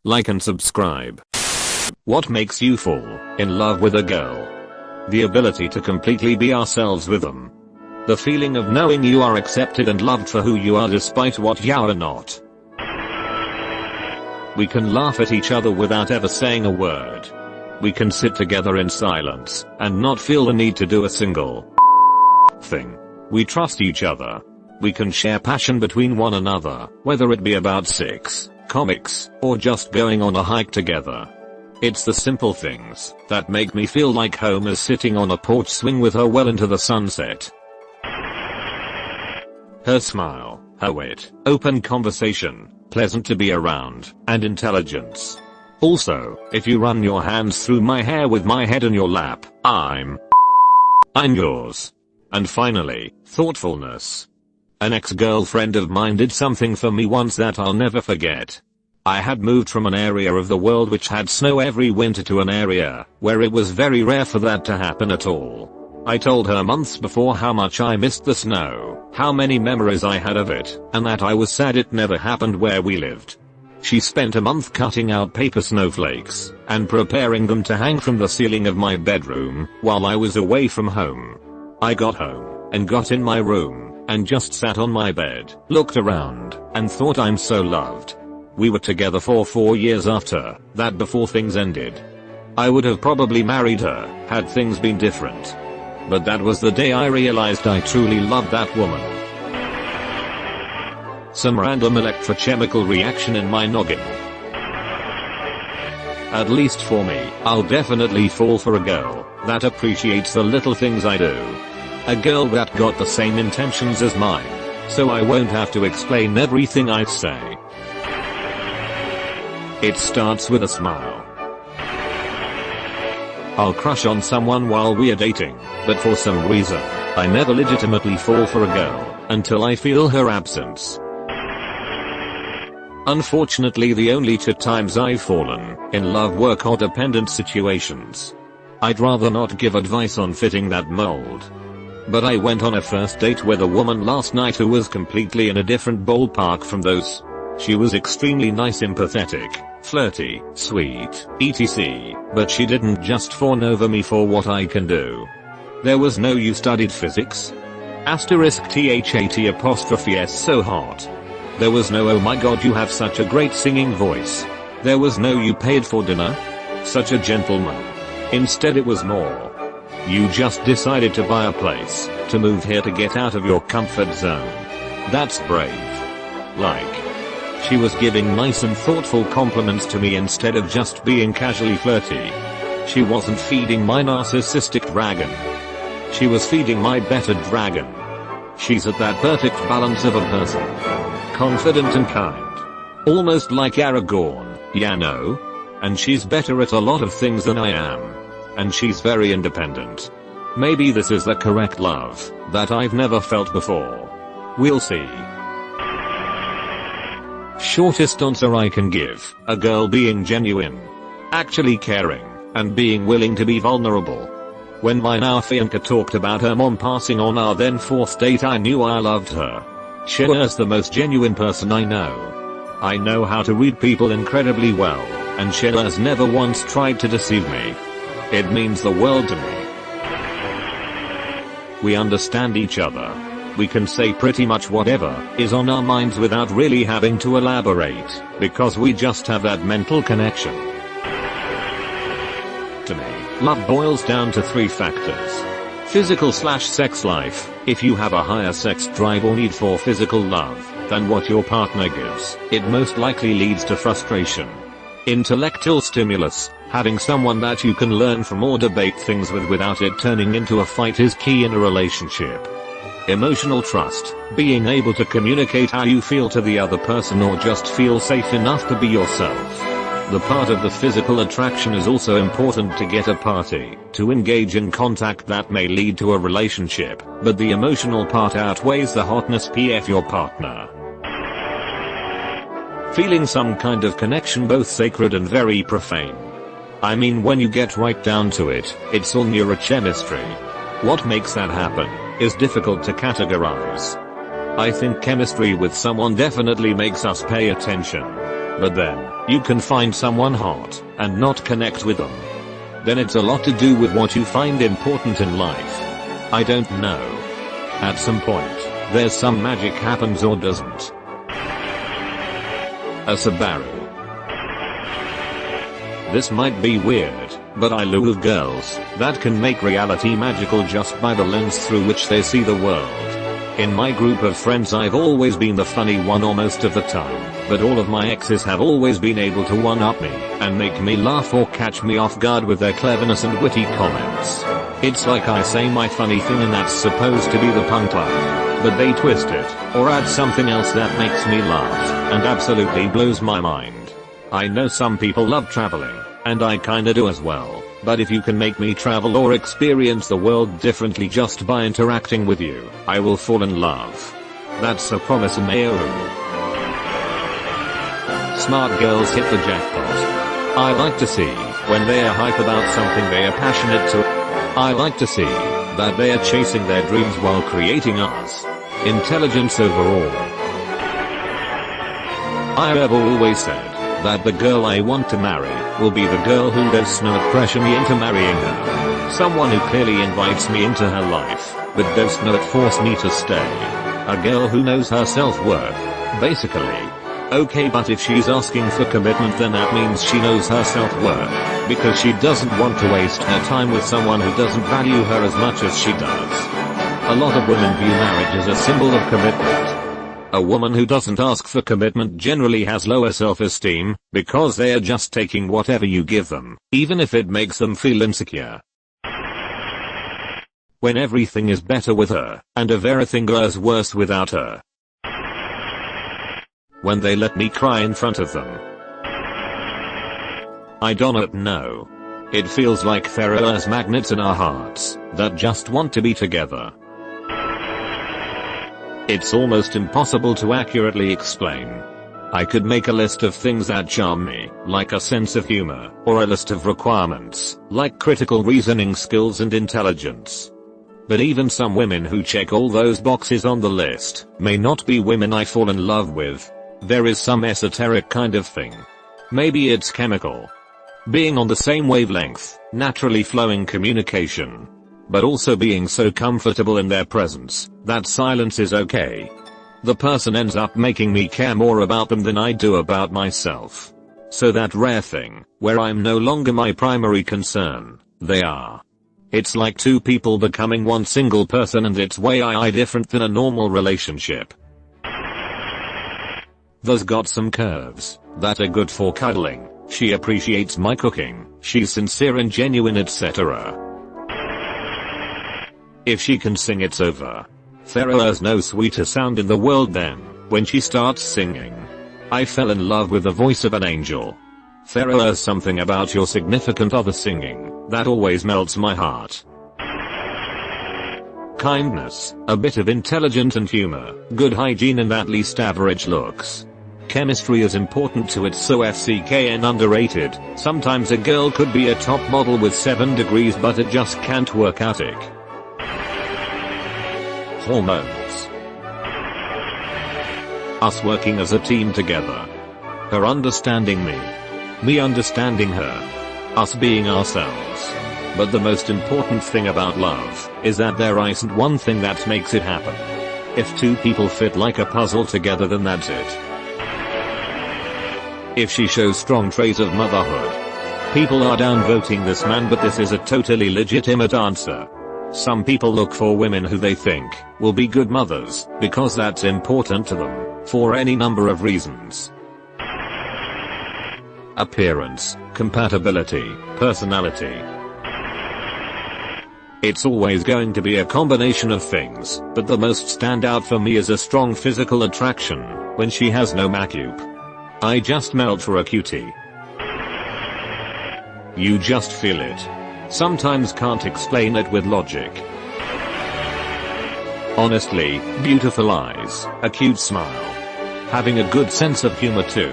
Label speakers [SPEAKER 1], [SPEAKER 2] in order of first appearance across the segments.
[SPEAKER 1] like and subscribe. What makes you fall in love with a girl? The ability to completely be ourselves with them. The feeling of knowing you are accepted and loved for who you are despite what you are not. We can laugh at each other without ever saying a word. We can sit together in silence and not feel the need to do a single thing. We trust each other. We can share passion between one another, whether it be about sex, comics, or just going on a hike together. It's the simple things that make me feel like home, as sitting on a porch swing with her well into the sunset. Her smile, her wit, open conversation, pleasant to be around, and intelligence. Also, if you run your hands through my hair with my head in your lap, I'm yours. And finally, thoughtfulness. An ex-girlfriend of mine did something for me once that I'll never forget. I had moved from an area of the world which had snow every winter to an area where it was very rare for that to happen at all. I told her months before how much I missed the snow, how many memories I had of it, and that I was sad it never happened where we lived. She spent a month cutting out paper snowflakes and preparing them to hang from the ceiling of my bedroom while I was away from home. I got home and got in my room and just sat on my bed, looked around, and thought, I'm so loved. We were together for 4 years after that before things ended. I would have probably married her had things been different. But that was the day I realized I truly loved that woman. Some random electrochemical reaction in my noggin. At least for me, I'll definitely fall for a girl that appreciates the little things I do. A girl that got the same intentions as mine, so I won't have to explain everything I say. It starts with a smile. I'll crush on someone while we're dating, but for some reason, I never legitimately fall for a girl until I feel her absence. Unfortunately, the only 2 times I've fallen in love were codependent situations. I'd rather not give advice on fitting that mold. But I went on a first date with a woman last night who was completely in a different ballpark from those. She was extremely nice, empathetic, flirty, sweet, etc. But she didn't just fawn over me for what I can do. There was no "you studied physics?" *THAT**S so hot. There was no "oh my god you have such a great singing voice." There was no "you paid for dinner? Such a gentleman." Instead it was more, "you just decided to buy a place, to move here to get out of your comfort zone. That's brave." Like, she was giving nice and thoughtful compliments to me instead of just being casually flirty. She wasn't feeding my narcissistic dragon. She was feeding my better dragon. She's at that perfect balance of a person. Confident and kind. Almost like Aragorn, ya know? And she's better at a lot of things than I am. And she's very independent. Maybe this is the correct love that I've never felt before. We'll see. Shortest answer I can give: a girl being genuine, actually caring, and being willing to be vulnerable. When my now fiancée talked about her mom passing on our then 4th date, I knew I loved her. She was the most genuine person I know. I know how to read people incredibly well, and she has never once tried to deceive me. It means the world to me. We understand each other. We can say pretty much whatever is on our minds without really having to elaborate, because we just have that mental connection. To me, love boils down to 3 factors. Physical/sex life. If you have a higher sex drive or need for physical love than what your partner gives, it most likely leads to frustration. Intellectual stimulus. Having someone that you can learn from or debate things with without it turning into a fight is key in a relationship. Emotional trust. Being able to communicate how you feel to the other person or just feel safe enough to be yourself. The part of the physical attraction is also important to get a party to engage in contact that may lead to a relationship, but the emotional part outweighs the hotness of your partner. Feeling some kind of connection, both sacred and very profane. I mean, when you get right down to it, it's all neurochemistry. What makes that happen is difficult to categorize. I think chemistry with someone definitely makes us pay attention. But then, you can find someone hot, and not connect with them. Then it's a lot to do with what you find important in life. I don't know. At some point, there's some magic happens or doesn't. A Subaru. This might be weird, but I love girls that can make reality magical just by the lens through which they see the world. In my group of friends I've always been the funny one most of the time, but all of my exes have always been able to one-up me and make me laugh or catch me off guard with their cleverness and witty comments. It's like I say my funny thing and that's supposed to be the punchline, but they twist it or add something else that makes me laugh and absolutely blows my mind. I know some people love traveling, and I kinda do as well, but if you can make me travel or experience the world differently just by interacting with you, I will fall in love. That's a promise in AOU. Smart girls hit the jackpot. I like to see when they are hype about something they are passionate to. I like to see that they are chasing their dreams while creating ours. Intelligence overall. I have always said that the girl I want to marry will be the girl who does not pressure me into marrying her. Someone who clearly invites me into her life, but does not force me to stay. A girl who knows her self-worth. Basically. Okay, but if she's asking for commitment then that means she knows her self-worth, because she doesn't want to waste her time with someone who doesn't value her as much as she does. A lot of women view marriage as a symbol of commitment. A woman who doesn't ask for commitment generally has lower self-esteem, because they are just taking whatever you give them, even if it makes them feel insecure. When everything is better with her, and everything goes worse without her. When they let me cry in front of them. I don't know. It feels like there are magnets in our hearts, that just want to be together. It's almost impossible to accurately explain. I could make a list of things that charm me, like a sense of humor, or a list of requirements, like critical reasoning skills and intelligence. But even some women who check all those boxes on the list, may not be women I fall in love with. There is some esoteric kind of thing. Maybe it's chemical. Being on the same wavelength, naturally flowing communication. But also being so comfortable in their presence, that silence is okay. The person ends up making me care more about them than I do about myself. So that rare thing, where I'm no longer my primary concern, they are. It's like two people becoming one single person and it's way different than a normal relationship. There's got some curves, that are good for cuddling, she appreciates my cooking, she's sincere and genuine etc. If she can sing it's over. There is no sweeter sound in the world than when she starts singing. I fell in love with the voice of an angel. There is something about your significant other singing that always melts my heart. Kindness, a bit of intelligence and humor, good hygiene and at least average looks. Chemistry is important to it so FCKN underrated. Sometimes a girl could be a top model with 7 degrees but it just can't work out it. Hormones. Us working as a team together. Her understanding me understanding her. Us being ourselves. But the most important thing about love is that there isn't one thing that makes it happen. If two people fit like a puzzle together then that's it. If she shows strong traits of motherhood. People are downvoting this man but this is a totally legitimate answer. Some people look for women who they think will be good mothers because that's important to them, for any number of reasons. Appearance, compatibility, personality. It's always going to be a combination of things, but the most standout for me is a strong physical attraction, when she has no makeup. I just melt for a cutie. You just feel it. Sometimes can't explain it with logic. Honestly, beautiful eyes, a cute smile. Having a good sense of humor too.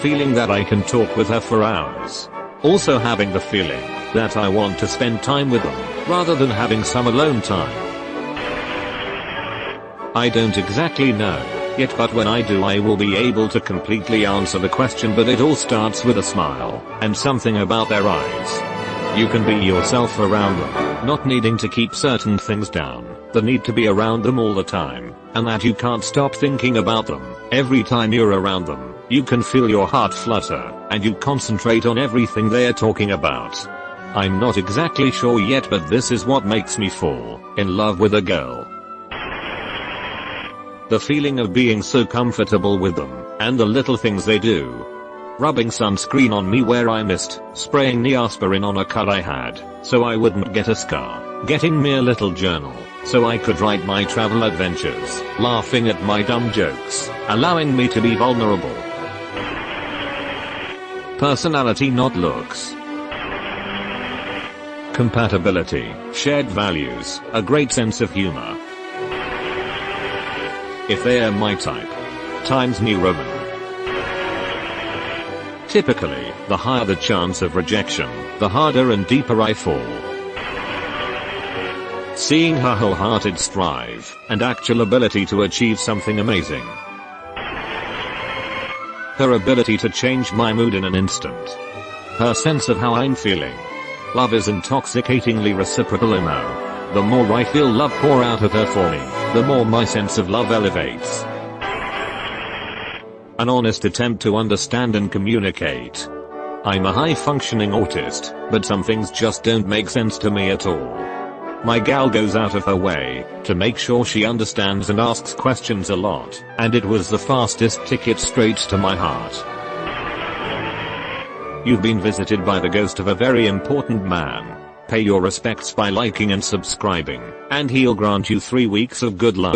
[SPEAKER 1] Feeling that I can talk with her for hours. Also having the feeling that I want to spend time with them, rather than having some alone time. I don't exactly know Yet but when I do I will be able to completely answer the question, but it all starts with a smile and something about their eyes. You can be yourself around them, not needing to keep certain things down, the need to be around them all the time, and that you can't stop thinking about them. Every time you're around them, you can feel your heart flutter, and you concentrate on everything they're talking about. I'm not exactly sure yet, but this is what makes me fall in love with a girl. The feeling of being so comfortable with them, and the little things they do. Rubbing sunscreen on me where I missed, spraying Neosporin on a cut I had, so I wouldn't get a scar, getting me a little journal, so I could write my travel adventures, laughing at my dumb jokes, allowing me to be vulnerable. Personality, not looks. Compatibility, shared values, a great sense of humor. If they are my type. Times New Roman. Typically, the higher the chance of rejection, the harder and deeper I fall. Seeing her wholehearted strive and actual ability to achieve something amazing. Her ability to change my mood in an instant. Her sense of how I'm feeling. Love is intoxicatingly reciprocal, The more I feel love pour out of her for me, the more my sense of love elevates. An honest attempt to understand and communicate. I'm a high-functioning autist, but some things just don't make sense to me at all. My gal goes out of her way to make sure she understands and asks questions a lot, and it was the fastest ticket straight to my heart. You've been visited by the ghost of a very important man. Pay your respects by liking and subscribing, and he'll grant you 3 weeks of good luck.